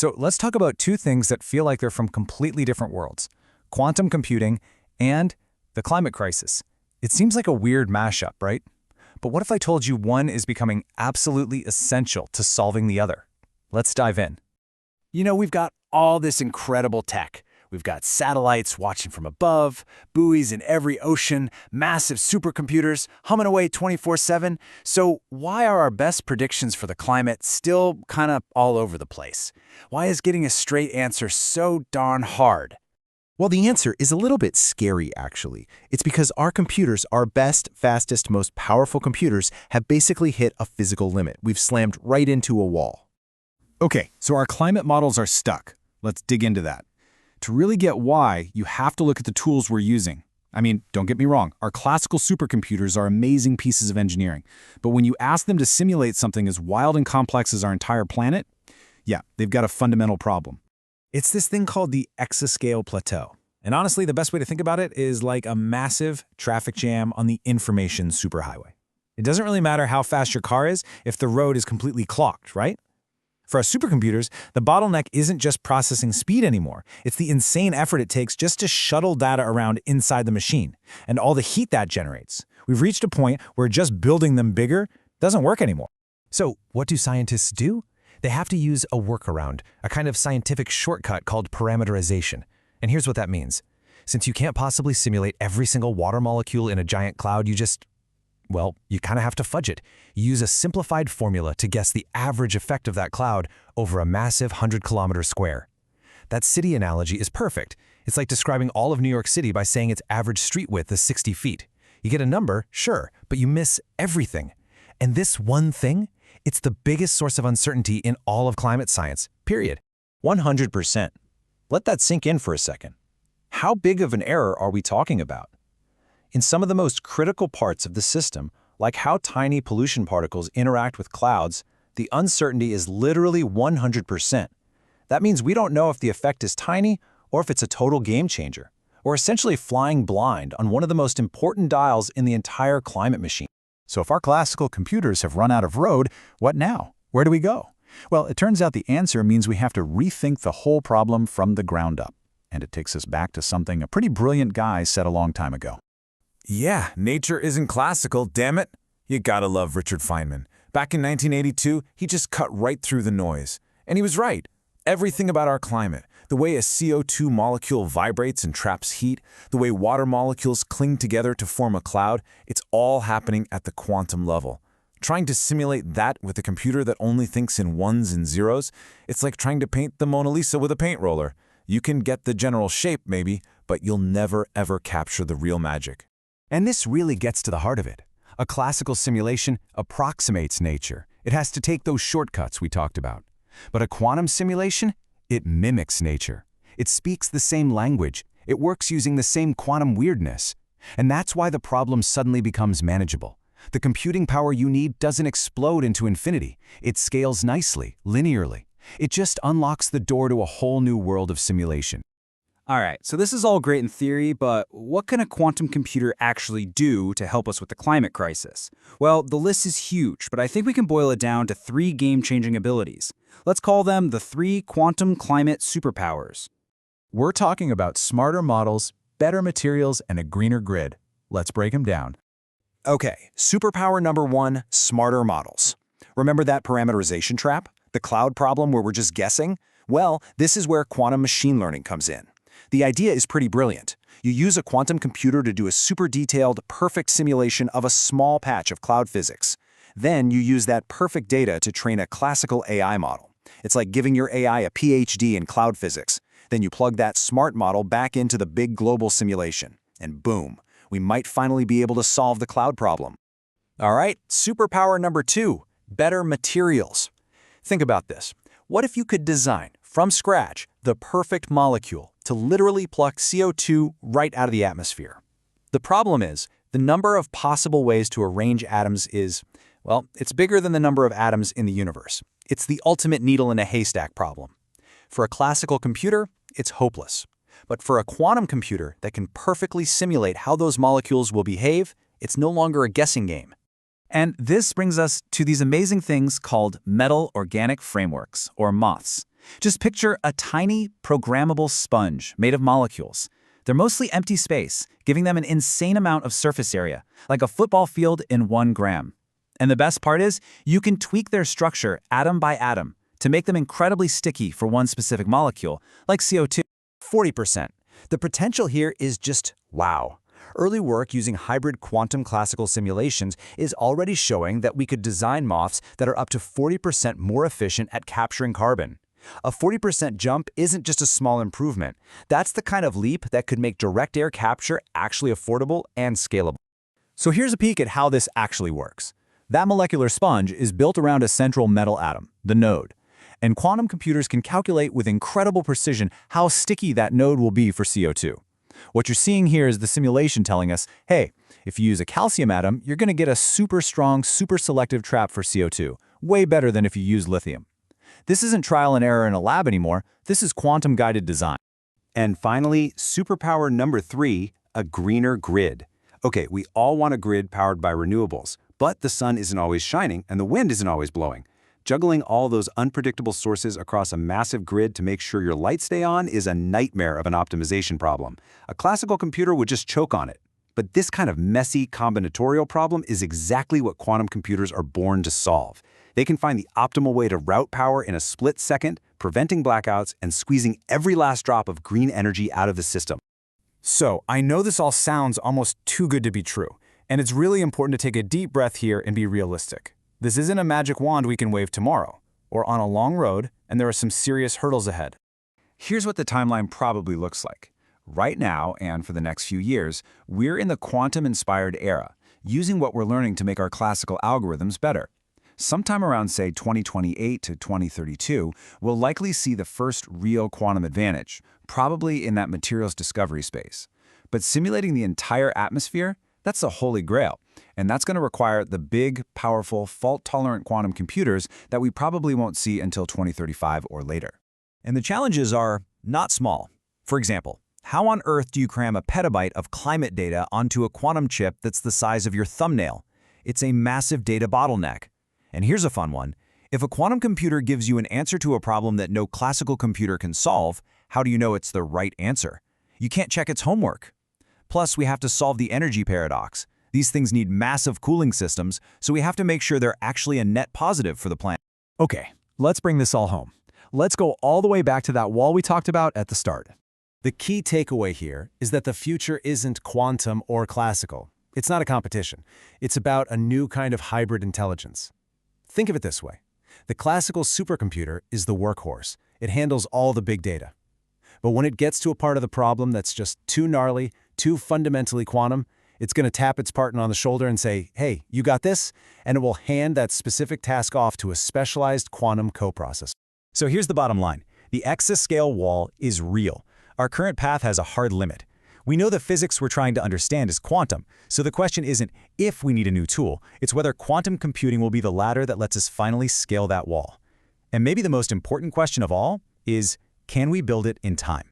So let's talk about two things that feel like they're from completely different worlds: quantum computing and the climate crisis. It seems like a weird mashup, right? But what if I told you one is becoming absolutely essential to solving the other? Let's dive in. We've got all this incredible tech. We've got satellites watching from above, buoys in every ocean, massive supercomputers humming away 24/7. So why are our best predictions for the climate still kind of all over the place? Why is getting a straight answer so darn hard? Well, the answer is a little bit scary, actually. It's because our computers, our best, fastest, most powerful computers, have basically hit a physical limit. We've slammed right into a wall. Okay, so our climate models are stuck. Let's dig into that. To really get why, you have to look at the tools we're using. I mean, don't get me wrong, our classical supercomputers are amazing pieces of engineering. But when you ask them to simulate something as wild and complex as our entire planet, yeah, they've got a fundamental problem. It's this thing called the exascale plateau. And honestly, the best way to think about it is like a massive traffic jam on the information superhighway. It doesn't really matter how fast your car is if the road is completely clogged, right? For our supercomputers, the bottleneck isn't just processing speed anymore. It's the insane effort it takes just to shuttle data around inside the machine, and all the heat that generates. We've reached a point where just building them bigger doesn't work anymore. So what do scientists do? They have to use a workaround, a kind of scientific shortcut called parameterization. And here's what that means. Since you can't possibly simulate every single water molecule in a giant cloud, you kind of have to fudge it. You use a simplified formula to guess the average effect of that cloud over a massive 100-kilometer square. That city analogy is perfect. It's like describing all of New York City by saying its average street width is 60 feet. You get a number, sure, but you miss everything. And this one thing, it's the biggest source of uncertainty in all of climate science, period. 100%. Let that sink in for a second. How big of an error are we talking about? In some of the most critical parts of the system, like how tiny pollution particles interact with clouds, the uncertainty is literally 100%. That means we don't know if the effect is tiny or if it's a total game changer. We're essentially flying blind on one of the most important dials in the entire climate machine. So if our classical computers have run out of road, what now? Where do we go? Well, it turns out the answer means we have to rethink the whole problem from the ground up. And it takes us back to something a pretty brilliant guy said a long time ago. Yeah, nature isn't classical, damn it. You gotta love Richard Feynman. Back in 1982, he just cut right through the noise. And he was right. Everything about our climate, the way a CO2 molecule vibrates and traps heat, the way water molecules cling together to form a cloud, it's all happening at the quantum level. Trying to simulate that with a computer that only thinks in ones and zeros, it's like trying to paint the Mona Lisa with a paint roller. You can get the general shape, maybe, but you'll never ever capture the real magic. And this really gets to the heart of it. A classical simulation approximates nature. It has to take those shortcuts we talked about. But a quantum simulation, it mimics nature. It speaks the same language. It works using the same quantum weirdness. And that's why the problem suddenly becomes manageable. The computing power you need doesn't explode into infinity. It scales nicely, linearly. It just unlocks the door to a whole new world of simulation. All right, so this is all great in theory, but what can a quantum computer actually do to help us with the climate crisis? Well, the list is huge, but I think we can boil it down to 3 game-changing abilities. Let's call them the 3 quantum climate superpowers. We're talking about smarter models, better materials, and a greener grid. Let's break them down. Okay, superpower number 1, smarter models. Remember that parameterization trap? The cloud problem where we're just guessing? Well, this is where quantum machine learning comes in. The idea is pretty brilliant. You use a quantum computer to do a super detailed, perfect simulation of a small patch of cloud physics. Then you use that perfect data to train a classical AI model. It's like giving your AI a PhD in cloud physics. Then you plug that smart model back into the big global simulation. And boom, we might finally be able to solve the cloud problem. All right, superpower number 2, better materials. Think about this. What if you could design, from scratch, the perfect molecule to literally pluck CO2 right out of the atmosphere? The problem is, the number of possible ways to arrange atoms is, well, it's bigger than the number of atoms in the universe. It's the ultimate needle in a haystack problem. For a classical computer, it's hopeless. But for a quantum computer that can perfectly simulate how those molecules will behave, it's no longer a guessing game. And this brings us to these amazing things called metal organic frameworks, or MOFs. Just picture a tiny, programmable sponge made of molecules. They're mostly empty space, giving them an insane amount of surface area, like a football field in 1 gram. And the best part is, you can tweak their structure atom by atom to make them incredibly sticky for one specific molecule, like CO2. 40%. The potential here is just wow. Early work using hybrid quantum classical simulations is already showing that we could design MOFs that are up to 40% more efficient at capturing carbon. A 40% jump isn't just a small improvement. That's the kind of leap that could make direct air capture actually affordable and scalable. So here's a peek at how this actually works. That molecular sponge is built around a central metal atom, the node. And quantum computers can calculate with incredible precision how sticky that node will be for CO2. What you're seeing here is the simulation telling us, hey, if you use a calcium atom, you're going to get a super strong, super selective trap for CO2, way better than if you use lithium. This isn't trial and error in a lab anymore, this is quantum-guided design. And finally, superpower number 3, a greener grid. Okay, we all want a grid powered by renewables, but the sun isn't always shining and the wind isn't always blowing. Juggling all those unpredictable sources across a massive grid to make sure your lights stay on is a nightmare of an optimization problem. A classical computer would just choke on it. But this kind of messy combinatorial problem is exactly what quantum computers are born to solve. They can find the optimal way to route power in a split second, preventing blackouts and squeezing every last drop of green energy out of the system. So, I know this all sounds almost too good to be true, and it's really important to take a deep breath here and be realistic. This isn't a magic wand we can wave tomorrow. We're on a long road, and there are some serious hurdles ahead. Here's what the timeline probably looks like. Right now, and for the next few years, we're in the quantum-inspired era, using what we're learning to make our classical algorithms better. Sometime around, say, 2028 to 2032, we'll likely see the first real quantum advantage, probably in that materials discovery space. But simulating the entire atmosphere, that's the holy grail, and that's going to require the big, powerful, fault-tolerant quantum computers that we probably won't see until 2035 or later. And the challenges are not small. For example, how on earth do you cram a petabyte of climate data onto a quantum chip that's the size of your thumbnail? It's a massive data bottleneck. And here's a fun one. If a quantum computer gives you an answer to a problem that no classical computer can solve, how do you know it's the right answer? You can't check its homework. Plus, we have to solve the energy paradox. These things need massive cooling systems, so we have to make sure they're actually a net positive for the planet. Okay, let's bring this all home. Let's go all the way back to that wall we talked about at the start. The key takeaway here is that the future isn't quantum or classical. It's not a competition. It's about a new kind of hybrid intelligence. Think of it this way. The classical supercomputer is the workhorse. It handles all the big data. But when it gets to a part of the problem that's just too gnarly, too fundamentally quantum, it's going to tap its partner on the shoulder and say, hey, you got this? And it will hand that specific task off to a specialized quantum coprocessor. So here's the bottom line. The exascale wall is real. Our current path has a hard limit. We know the physics we're trying to understand is quantum, so the question isn't if we need a new tool, it's whether quantum computing will be the ladder that lets us finally scale that wall. And maybe the most important question of all is, can we build it in time?